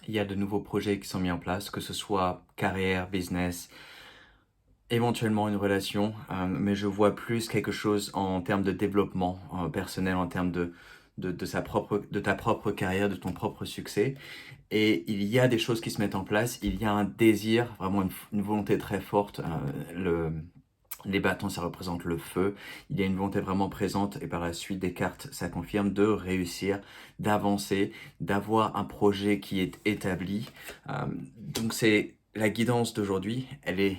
il y a de nouveaux projets qui sont mis en place, que ce soit carrière, business, éventuellement une relation, mais je vois plus quelque chose en termes de développement personnel, en termes de ta propre carrière, de ton propre succès. Et il y a des choses qui se mettent en place, il y a un désir, vraiment une volonté très forte. Les bâtons, ça représente le feu. Il y a une volonté vraiment présente et par la suite des cartes, ça confirme de réussir, d'avancer, d'avoir un projet qui est établi. Donc c'est la guidance d'aujourd'hui, elle est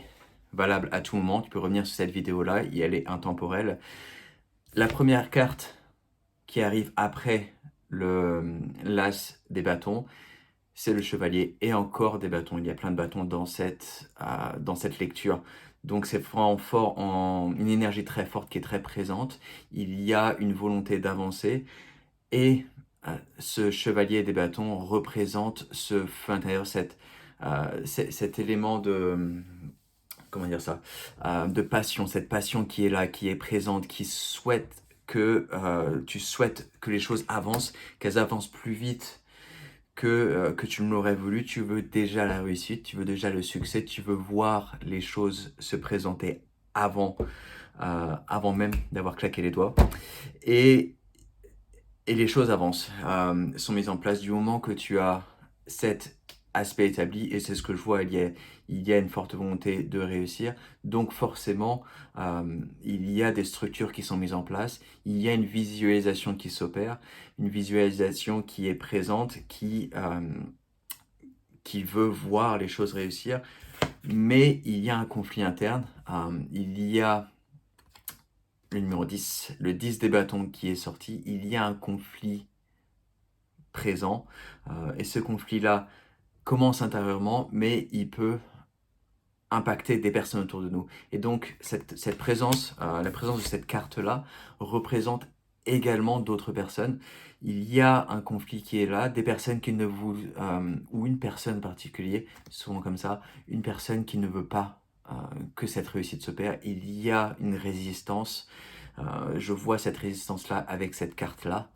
valable à tout moment. Tu peux revenir sur cette vidéo-là et elle est intemporelle. La première carte qui arrive après l'as des bâtons, c'est le chevalier et encore des bâtons. Il y a plein de bâtons dans cette lecture. Donc c'est vraiment fort, une énergie très forte qui est très présente. Il y a une volonté d'avancer et ce chevalier des bâtons représente ce feu intérieur, cet élément de, comment dire ça, de passion, cette passion qui est là, qui est présente, qui souhaite tu souhaites que les choses avancent, qu'elles avancent plus vite que tu ne l'aurais voulu. Tu veux déjà la réussite, tu veux déjà le succès, tu veux voir les choses se présenter avant, avant même d'avoir claqué les doigts. Et, et les choses avancent, sont mises en place du moment que tu as cet aspect établi, et c'est ce que je vois, il y a une forte volonté de réussir, donc forcément, il y a des structures qui sont mises en place, il y a une visualisation qui s'opère, une visualisation qui est présente, qui veut voir les choses réussir, mais il y a un conflit interne, il y a le numéro 10, le 10 des bâtons qui est sorti, il y a un conflit présent, et ce conflit-là commence intérieurement, mais il peut impacter des personnes autour de nous. Et donc, cette présence, la présence de cette carte-là représente également d'autres personnes. Il y a un conflit qui est là, des personnes qui ne vous... ou une personne particulière, souvent comme ça, une personne qui ne veut pas que cette réussite se perd. Il y a une résistance. Je vois cette résistance-là avec cette carte-là.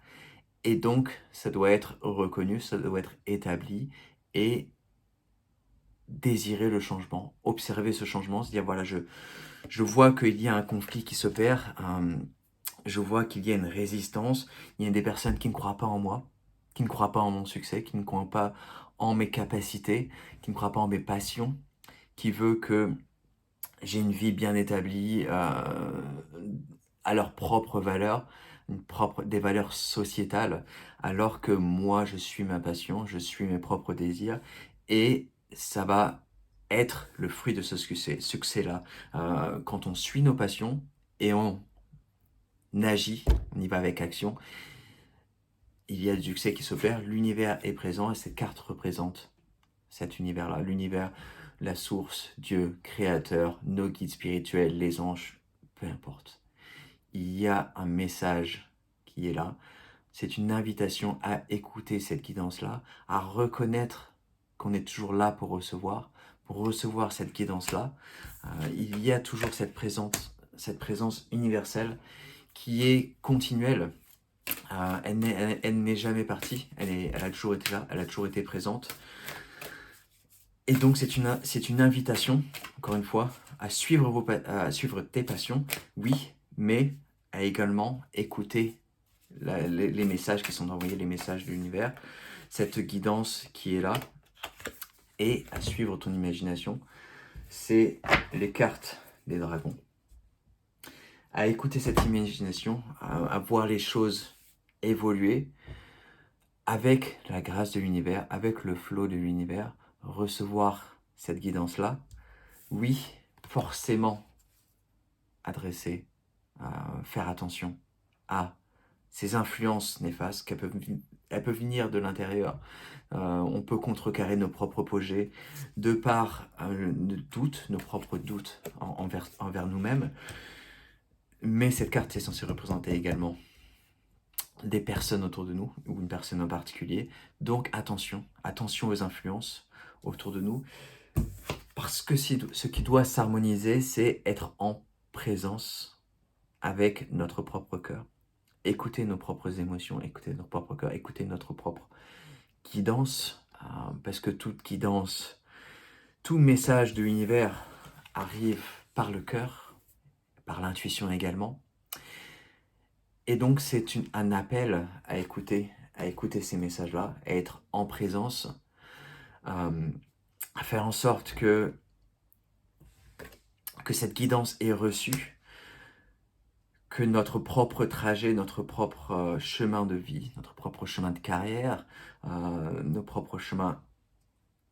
Et donc, ça doit être reconnu, ça doit être établi. Et désirer le changement, observer ce changement, se dire voilà, je vois qu'il y a un conflit qui s'opère, je vois qu'il y a une résistance, il y a des personnes qui ne croient pas en moi, qui ne croient pas en mon succès, qui ne croient pas en mes capacités, qui ne croient pas en mes passions, qui veut que j'ai une vie bien établie à leurs propres valeurs, des valeurs sociétales, alors que moi, je suis ma passion, je suis mes propres désirs, et ça va être le fruit de ce succès-là. Quand on suit nos passions et on agit, on y va avec action, il y a du succès qui s'opère, l'univers est présent et cette carte représente cet univers-là, l'univers, la source, Dieu, créateur, nos guides spirituels, les anges, peu importe. Il y a un message qui est là. C'est une invitation à écouter cette guidance-là, à reconnaître qu'on est toujours là pour recevoir cette guidance-là. Il y a toujours cette présence universelle qui est continuelle. Elle n'est jamais partie, elle a toujours été là, elle a toujours été présente. Et donc c'est une invitation, encore une fois, à suivre tes passions, oui, mais à également écouter les messages qui sont envoyés, les messages de l'univers, cette guidance qui est là, et à suivre ton imagination. C'est les cartes des dragons. À écouter cette imagination, à voir les choses évoluer avec la grâce de l'univers, avec le flot de l'univers, recevoir cette guidance-là. Oui, forcément adresser, faire attention à ces influences néfastes elles peuvent venir de l'intérieur. On peut contrecarrer nos propres projets de par nos propres doutes envers nous-mêmes. Mais cette carte est censée représenter également des personnes autour de nous, ou une personne en particulier. Donc attention aux influences autour de nous. Parce que ce qui doit s'harmoniser, c'est être en présence avec notre propre cœur. Écouter nos propres émotions, écouter notre propre cœur, écouter notre propre guidance parce que toute guidance, tout message de l'univers arrive par le cœur, par l'intuition également. Et donc c'est un appel à écouter ces messages-là, à être en présence, à faire en sorte que cette guidance est reçue, que notre propre trajet, notre propre chemin de vie, notre propre chemin de carrière, nos propres chemins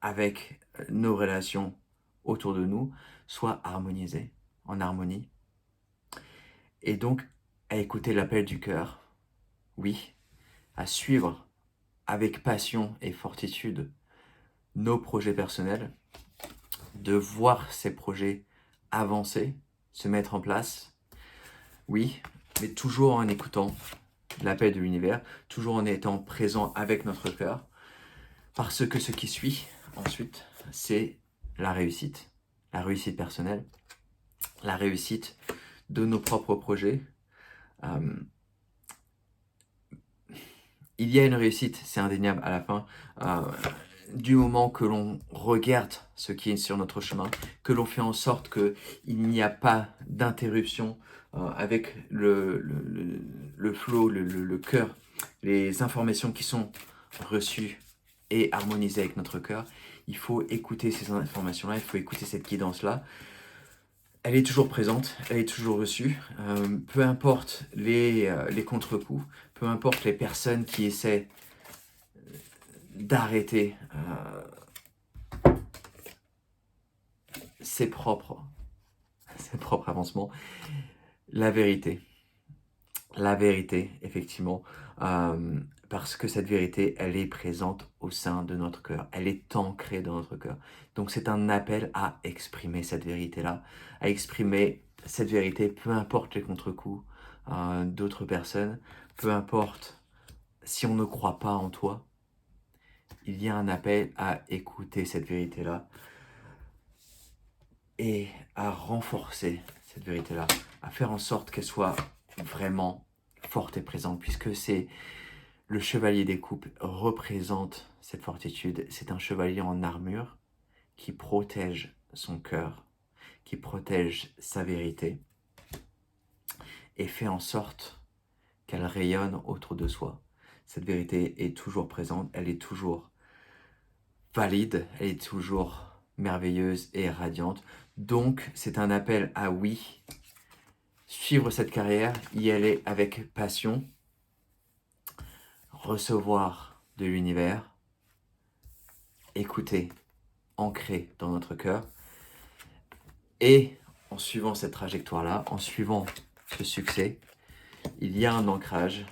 avec nos relations autour de nous soient harmonisés, en harmonie. Et donc, à écouter l'appel du cœur, oui, à suivre avec passion et fortitude nos projets personnels, de voir ces projets avancer, se mettre en place, oui, mais toujours en écoutant l'appel de l'univers, toujours en étant présent avec notre cœur, parce que ce qui suit ensuite, c'est la réussite personnelle, la réussite de nos propres projets. Il y a une réussite, c'est indéniable à la fin, du moment que l'on regarde ce qui est sur notre chemin, que l'on fait en sorte qu'il n'y a pas d'interruption avec le flow, le cœur, les informations qui sont reçues et harmonisées avec notre cœur. Il faut écouter ces informations-là, il faut écouter cette guidance-là. Elle est toujours présente, elle est toujours reçue, peu importe les contre-coups, peu importe les personnes qui essaient d'arrêter ses propres avancements. La vérité, effectivement, parce que cette vérité, elle est présente au sein de notre cœur, elle est ancrée dans notre cœur. Donc c'est un appel à exprimer cette vérité-là, à exprimer cette vérité, peu importe les contre-coups d'autres personnes, peu importe si on ne croit pas en toi, il y a un appel à écouter cette vérité-là et à renforcer cette vérité-là, à faire en sorte qu'elle soit vraiment forte et présente, puisque c'est le chevalier des coupes représente cette fortitude. C'est un chevalier en armure qui protège son cœur, qui protège sa vérité et fait en sorte qu'elle rayonne autour de soi. Cette vérité est toujours présente, elle est toujours valide, elle est toujours merveilleuse et radiante. Donc, c'est un appel à oui, suivre cette carrière, y aller avec passion, recevoir de l'univers, écouter, ancrer dans notre cœur. Et en suivant cette trajectoire-là, en suivant ce succès, il y a un ancrage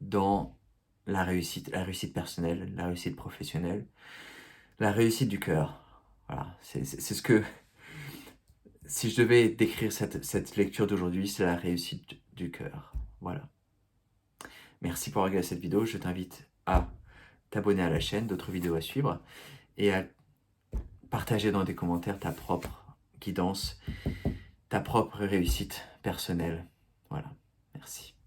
dans la réussite personnelle, la réussite professionnelle, la réussite du cœur. Voilà, c'est ce que... Si je devais décrire cette lecture d'aujourd'hui, c'est la réussite du cœur. Voilà. Merci pour regarder cette vidéo. Je t'invite à t'abonner à la chaîne, d'autres vidéos à suivre, et à partager dans des commentaires ta propre guidance, ta propre réussite personnelle. Voilà. Merci.